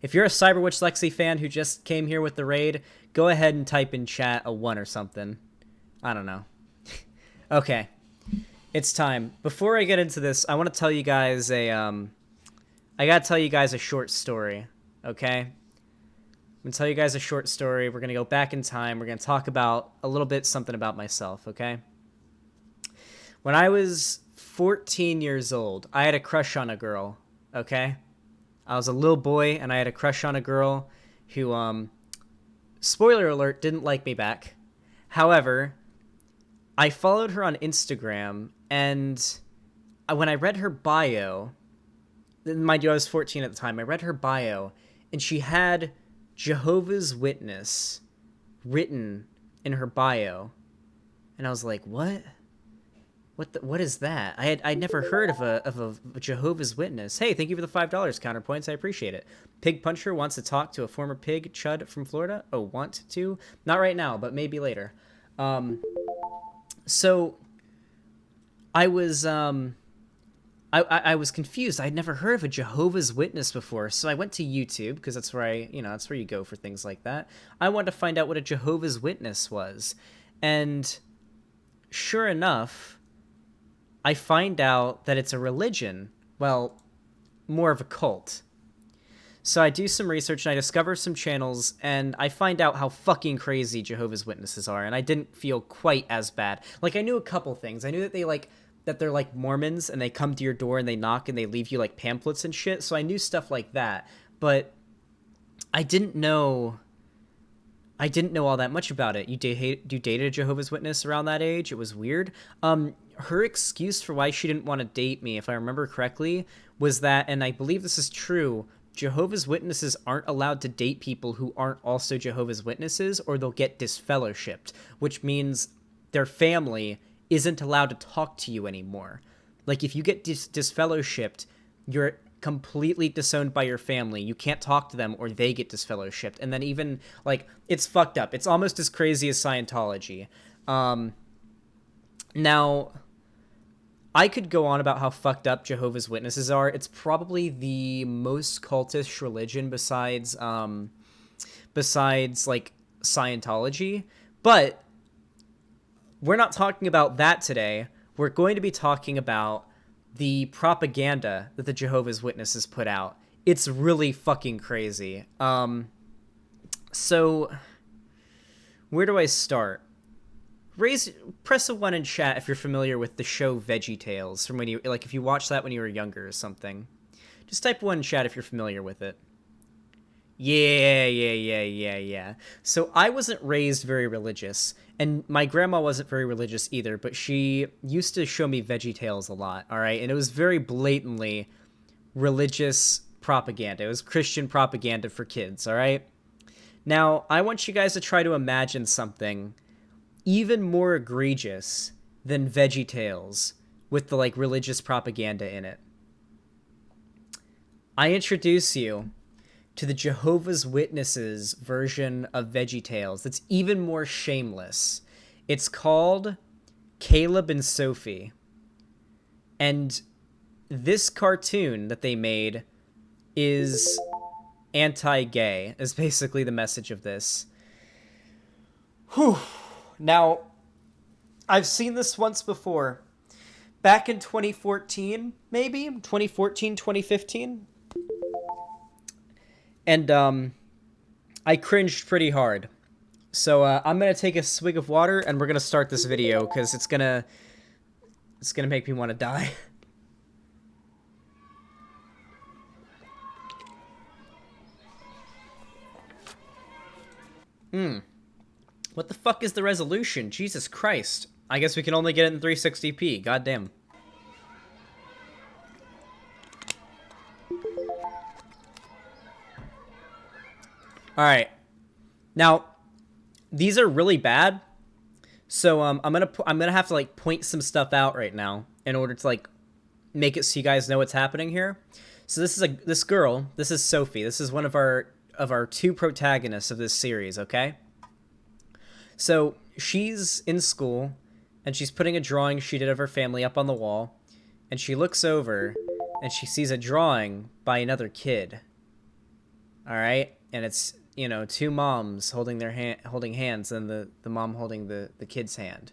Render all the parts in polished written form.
If you're a Cyberwitch Lexi fan who just came here with the raid, go ahead and type in chat a 1 or something. I don't know. Okay. It's time. Before I get into this, I want to tell you guys I gotta tell you guys a short story, okay? I'm gonna tell you guys a short story. We're gonna go back in time. We're gonna talk about a little bit something about myself, okay? When I was 14 years old, I had a crush on a girl, okay? I was a little boy, and I had a crush on a girl who, spoiler alert, didn't like me back. However, I followed her on Instagram, and when I read her bio, mind you, I was 14 at the time, I read her bio, and she had Jehovah's Witness written in her bio. And I was like, what? What is that? I'd never heard of a Jehovah's Witness. Hey, thank you for the $5 counterpoints. I appreciate it. Pig Puncher wants to talk to a former pig chud from Florida. Oh, want to? Not right now, but maybe later. So I was I was confused. I'd never heard of a Jehovah's Witness before, so I went to YouTube because that's where that's where you go for things like that. I wanted to find out what a Jehovah's Witness was, and sure enough, I find out that it's a religion. Well, more of a cult. So I do some research and I discover some channels and I find out how fucking crazy Jehovah's Witnesses are, and I didn't feel quite as bad. Like, I knew a couple things. I knew that they're like Mormons and they come to your door and they knock and they leave you like pamphlets and shit. So I knew stuff like that, but I didn't know all that much about it. You dated a Jehovah's Witness around that age? It was weird. Her excuse for why she didn't want to date me, if I remember correctly, was that, and I believe this is true, Jehovah's Witnesses aren't allowed to date people who aren't also Jehovah's Witnesses, or they'll get disfellowshipped, which means their family isn't allowed to talk to you anymore. Like, if you get disfellowshipped, you're completely disowned by your family. You can't talk to them or they get disfellowshipped. And then even, like, it's fucked up. It's almost as crazy as Scientology. Now, I could go on about how fucked up Jehovah's Witnesses are. It's probably the most cultish religion besides like Scientology. But we're not talking about that today. We're going to be talking about the propaganda that the Jehovah's Witnesses put out. It's really fucking crazy. So where do I start? Press a 1 in chat if you're familiar with the show VeggieTales from when if you watched that when you were younger or something. Just type 1 in chat if you're familiar with it. Yeah. So I wasn't raised very religious, and my grandma wasn't very religious either, but she used to show me VeggieTales a lot, all right? And it was very blatantly religious propaganda. It was Christian propaganda for kids, all right? Now, I want you guys to try to imagine something even more egregious than VeggieTales with the, like, religious propaganda in it. I introduce you to the Jehovah's Witnesses version of VeggieTales that's even more shameless. It's called Caleb and Sophie. And this cartoon that they made is anti-gay, is basically the message of this. Whew. Now, I've seen this once before. Back in 2014, maybe? 2014, 2015? And I cringed pretty hard. So I'm going to take a swig of water and we're going to start this video because it's going to make me want to die. What the fuck is the resolution? Jesus Christ. I guess we can only get it in 360p. Goddamn. Alright. Now, these are really bad. So I'm gonna have to, like, point some stuff out right now in order to, like, make it so you guys know what's happening here. So this girl, this is Sophie. This is one of our 2 protagonists of this series, okay? So she's in school, and she's putting a drawing she did of her family up on the wall, and she looks over, and she sees a drawing by another kid. All right, and it's, two moms holding holding hands, and the mom holding the kid's hand,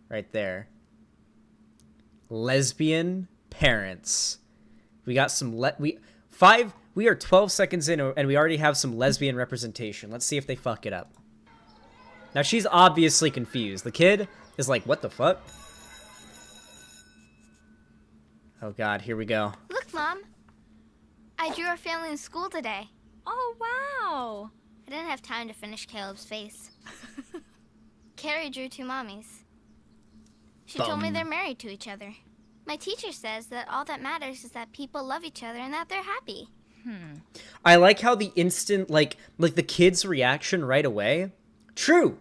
right there. Lesbian parents. We got some we are 12 seconds in and we already have some lesbian representation. Let's see if they fuck it up. Now she's obviously confused. The kid is like, what the fuck? Oh god, here we go. Look, Mom. I drew our family in school today. Oh, wow. I didn't have time to finish Caleb's face. Carrie drew 2 mommies. She told me they're married to each other. My teacher says that all that matters is that people love each other and that they're happy. I like how the instant, like the kid's reaction right away. True,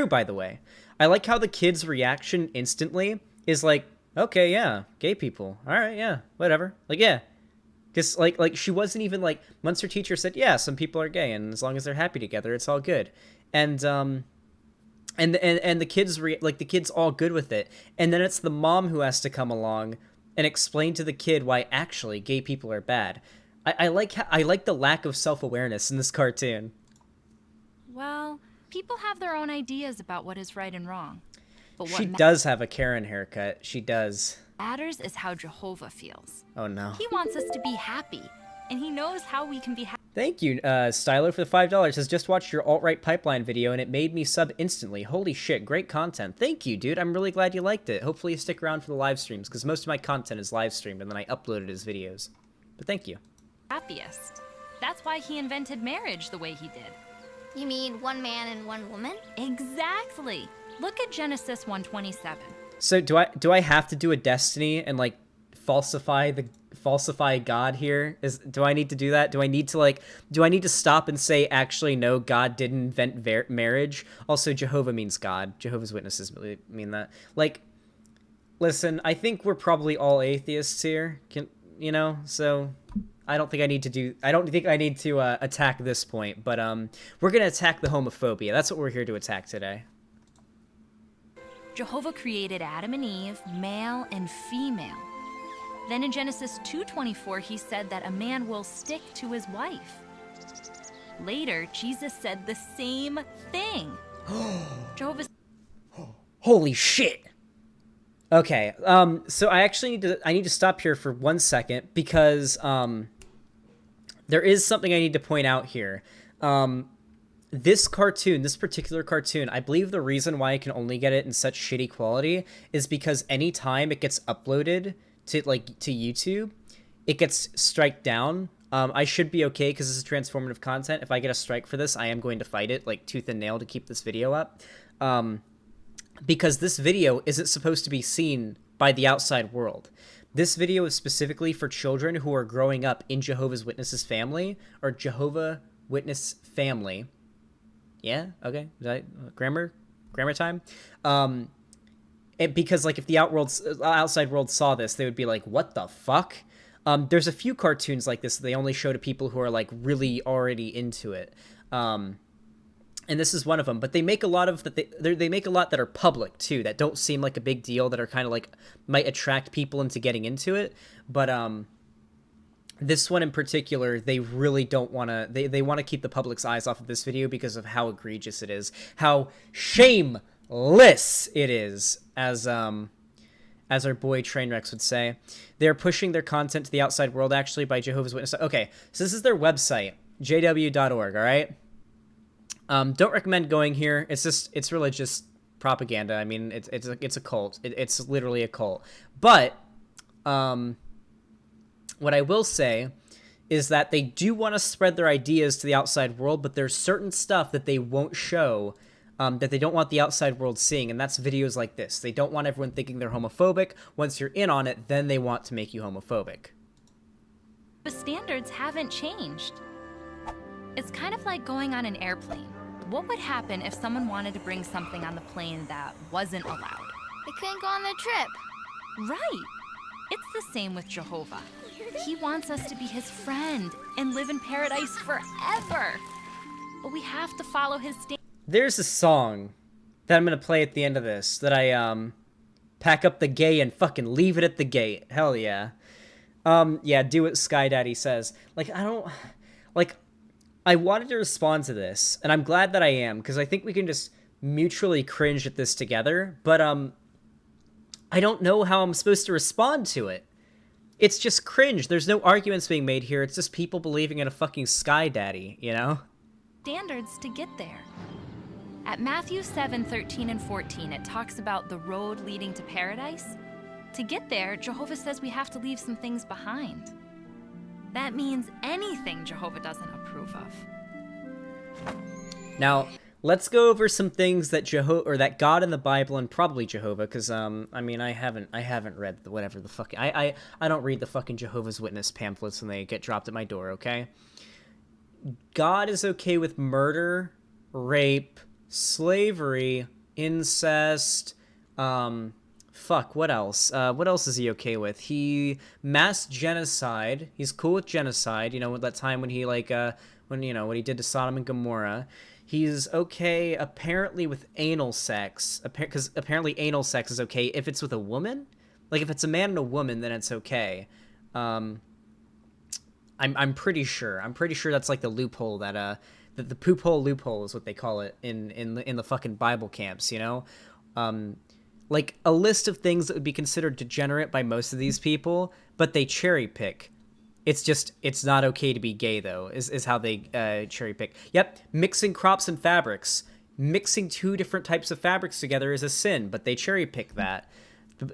by the way. I like how the kid's reaction instantly is like, okay, yeah, gay people. All right, yeah, whatever. Like, yeah. Because, like she wasn't even like, once her teacher said, yeah, some people are gay, and as long as they're happy together, it's all good. And the kids the kid's all good with it, and then it's the mom who has to come along and explain to the kid why actually gay people are bad. I like the lack of self-awareness in this cartoon. Well, people have their own ideas about what is right and wrong. But what she does have a Karen haircut. She does. Matters is how Jehovah feels. Oh no. He wants us to be happy, and he knows how we can be happy. Thank you, Stylo, for the $5. Has just watched your alt-right pipeline video, and it made me sub instantly. Holy shit, great content. Thank you, dude. I'm really glad you liked it. Hopefully you stick around for the live streams, because most of my content is live streamed, and then I upload it as videos. But thank you. Happiest. That's why he invented marriage the way he did. You mean 1 man and 1 woman? Exactly. Look at Genesis 1:27. So do I have to do a Destiny and like falsify God here? Do I need to do that? Do I need to stop and say, actually no, God didn't invent marriage? Also, Jehovah means God. Jehovah's Witnesses really mean that. Like, listen, I think we're probably all atheists here. So I don't think I need to attack this point, but we're gonna attack the homophobia. That's what we're here to attack today. Jehovah created Adam and Eve, male and female. Then in Genesis 2:24, he said that a man will stick to his wife. Later, Jesus said the same thing. Jehovah's... Holy shit. Okay, so I actually need to stop here for 1 second because there is something I need to point out here. This particular cartoon, I believe the reason why I can only get it in such shitty quality is because anytime it gets uploaded to YouTube, it gets striked down. I should be okay because this is transformative content. If I get a strike for this, I am going to fight it like tooth and nail to keep this video up. Because this video isn't supposed to be seen by the outside world. This video is specifically for children who are growing up in Jehovah's Witnesses family or Jehovah Witness family. Yeah, okay. Is that grammar time? Because like if the outside world saw this, they would be like, "What the fuck?" There's a few cartoons like this that they only show to people who are like really already into it. And this is one of them, but they make a lot that are public too, that don't seem like a big deal, that are kind of like might attract people into getting into it. But this one in particular, they really don't want to. They want to keep the public's eyes off of this video because of how egregious it is, how shameless it is, as our boy Trainwreck would say. They're pushing their content to the outside world, actually, by Jehovah's Witnesses. Okay, so this is their website, jw.org. All right. Don't recommend going here. It's religious propaganda. I mean, it's a cult. It's literally a cult. But what I will say is that they do want to spread their ideas to the outside world, but there's certain stuff that they won't show, that they don't want the outside world seeing, and that's videos like this. They don't want everyone thinking they're homophobic. Once you're in on it, then they want to make you homophobic. The standards haven't changed. It's kind of like going on an airplane. What would happen if someone wanted to bring something on the plane that wasn't allowed? They couldn't go on their trip. Right. It's the same with Jehovah. He wants us to be his friend and live in paradise forever. But we have to follow his standards. There's a song that I'm going to play at the end of this that I pack up the gay and fucking leave it at the gate. Hell yeah. Yeah, do what Sky Daddy says. Like, I wanted to respond to this, and I'm glad that I am, because I think we can just mutually cringe at this together, but I don't know how I'm supposed to respond to it. It's just cringe. There's no arguments being made here. It's just people believing in a fucking sky daddy, you know? Standards to get there. At Matthew 7:13 and 14, it talks about the road leading to paradise. To get there, Jehovah says we have to leave some things behind. That means anything Jehovah doesn't approve of. Now, let's go over some things that that God in the Bible, and probably Jehovah, because I mean, I haven't read whatever the fuck I don't read the fucking Jehovah's Witness pamphlets when they get dropped at my door. Okay, God is okay with murder, rape, slavery, incest. What else? What else is he okay with? Mass genocide. He's cool with genocide. You know, that time when he when he did to Sodom and Gomorrah. He's okay, apparently, with anal sex, because apparently anal sex is okay if it's with a woman. Like, if it's a man and a woman, then it's okay. I'm pretty sure. I'm pretty sure that's like the loophole that the poop hole loophole is what they call it in the fucking Bible camps. You know, like a list of things that would be considered degenerate by most of these people, but they cherry pick. It's not okay to be gay, though, is how they cherry pick. Yep, mixing crops and fabrics. Mixing two different types of fabrics together is a sin, but they cherry pick that.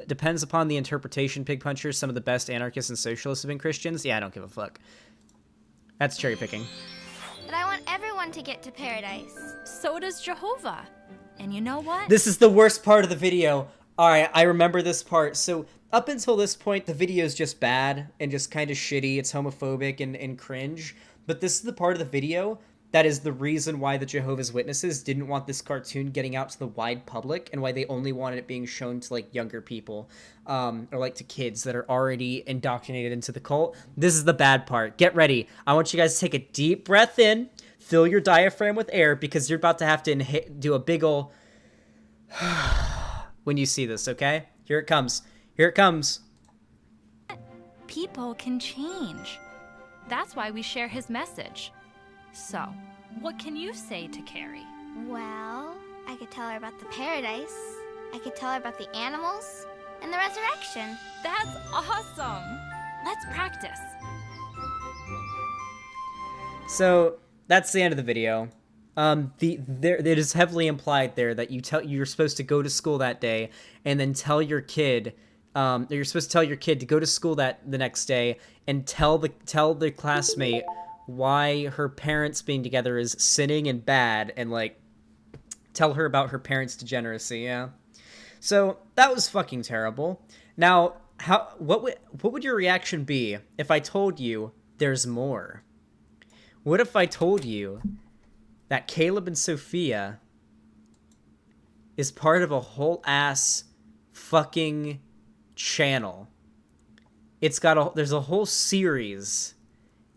Depends upon the interpretation, Pig Punchers. Some of the best anarchists and socialists have been Christians. Yeah, I don't give a fuck. That's cherry picking. But I want everyone to get to paradise. So does Jehovah. And you know what? This is the worst part of the video. All right, I remember this part. So up until this point, the video is just bad and just kind of shitty. It's homophobic and cringe. But this is the part of the video that is the reason why the Jehovah's Witnesses didn't want this cartoon getting out to the wide public, and why they only wanted it being shown to like younger people, or like to kids that are already indoctrinated into the cult. This is the bad part. Get ready. I want you guys to take a deep breath in, fill your diaphragm with air, because you're about to have to do a big ol' when you see this, okay? Here it comes. Here it comes. People can change. That's why we share his message. So, what can you say to Carrie? Well, I could tell her about the paradise. I could tell her about the animals and the resurrection. That's awesome. Let's practice. So that's the end of the video. It is heavily implied there that you're supposed to go to school that day and then tell your kid. You're supposed to tell your kid to go to school the next day and tell the classmate why her parents being together is sinning and bad, and like tell her about her parents' degeneracy. Yeah. So that was fucking terrible. Now, what would your reaction be if I told you there's more? What if I told you that Caleb and Sophia is part of a whole ass fucking channel? There's a whole series,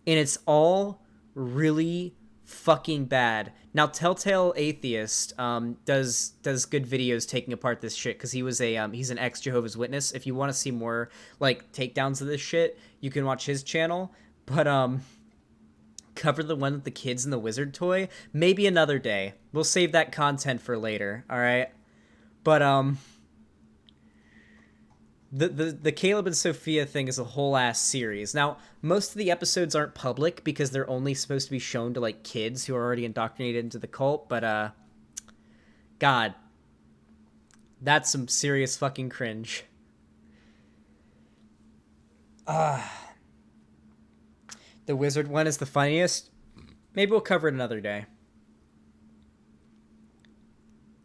and it's all really fucking bad. Now, Telltale Atheist does good videos taking apart this shit, because he's an ex Jehovah's Witness. If you want to see more like takedowns of this shit, you can watch his channel. But cover the one with the kids and the wizard toy maybe another day. We'll save that content for later. All right, but the Caleb and Sophia thing is a whole ass series. Now, most of the episodes aren't public because they're only supposed to be shown to like kids who are already indoctrinated into the cult, but God, that's some serious fucking cringe. The wizard one is the funniest. Maybe we'll cover it another day.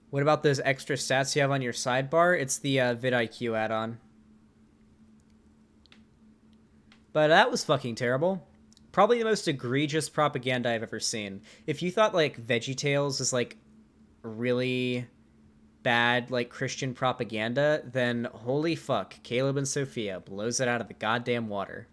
What about those extra stats you have on your sidebar? It's the vidIQ add-on. But that was fucking terrible. Probably the most egregious propaganda I've ever seen. If you thought like VeggieTales is like really bad like Christian propaganda, then holy fuck, Caleb and Sophia blows it out of the goddamn water.